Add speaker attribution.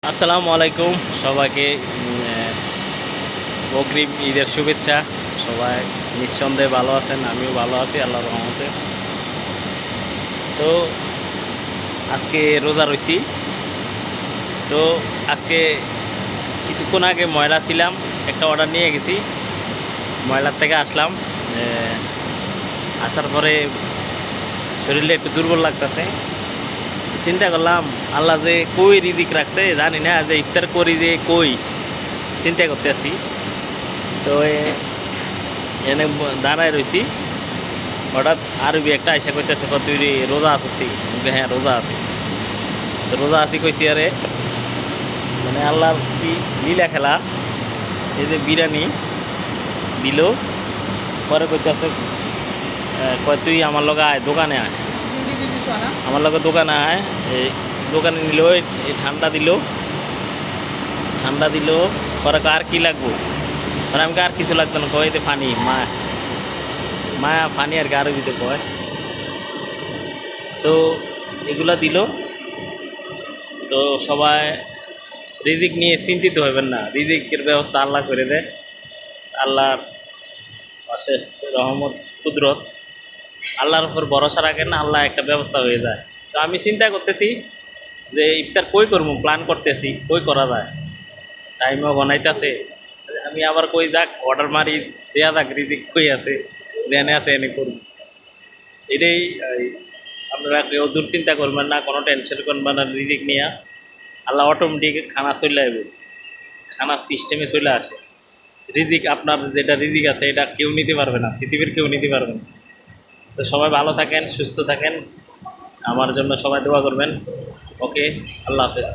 Speaker 1: আসসালামু আলাইকুম সবাইকে অগ্রিম ঈদের শুভেচ্ছা। সবাই নিঃসন্দেহে ভালো আছেন, আমিও ভালো আছি আল্লাহর রহমতে। তো আজকে রোজা রইছি। তো আজকে কিছুক্ষণ আগে ময়লা ছিলাম, একটা অর্ডার নিয়ে গেছি, ময়লার থেকে আসলাম। আসার পরে শরীরে একটু দুর্বল লাগতেছে। চিন্তা করলাম আল্লাহ যে কই রিজিক রাখছে জানি না, যে ইফতার করি যে কই চিন্তা করতে আছি। তো এনে দাঁড়ায় রয়েছি, হঠাৎ আরবি একটা আইসা কইতেছে তুই রোজা আছি? হ্যাঁ রোজা আছি। তো রোজা আছি কইছি, আরে মানে আল্লাহর কি লীলা খেলা। এই যে বিরিয়ানি দিল, পরে কইতেছে কয় তুই আমার লগে আয়, দোকানে আয়, আমার লগে দোকানে আয়। এই দোকানে নিল, এই ঠান্ডা দিল, পরে আর কি লাগবো, মানে আমাকে আর কিছু লাগতো না, কয় ফানি মায়া ফানি আর কি আরবিতে কয়। তো এগুলা দিল। তো সবাই রিজিক নিয়ে চিন্তিত হইবেন না, রিজিকের ব্যবস্থা আল্লাহ করে দেয়। আল্লাহর অশেষ রহমত, কুদরত, আল্লাহর উপর ভরসা রাখেন, আল্লাহ একটা ব্যবস্থা হয়ে যায়। তো আমি চিন্তা করতেছি যে ইফতার কই করবো, প্ল্যান করতেছি কই করা যায়, টাইমও বানাইতেছে। আমি আবার কই যাক অর্ডার মারি, দেয়া যাক রিজিক কই আছে, জেনে আছে এনে করব। এটাই আপনারা কেউ দুশ্চিন্তা করবেন না, কোনো টেনশন করবেন না রিজিক নিয়ে। আল্লাহ অটোমেটিক খানা চলে আসবে, খানার সিস্টেমে চলে আসে। রিজিক আপনার যেটা রিজিক আছে এটা কেউ নিতে পারবে না, পৃথিবীর কেউ নিতে পারবে না। তো সবাই ভালো থাকেন, সুস্থ থাকেন, আমার জন্য সবাই দোয়া করবেন। ওকে, আল্লাহ হাফেজ।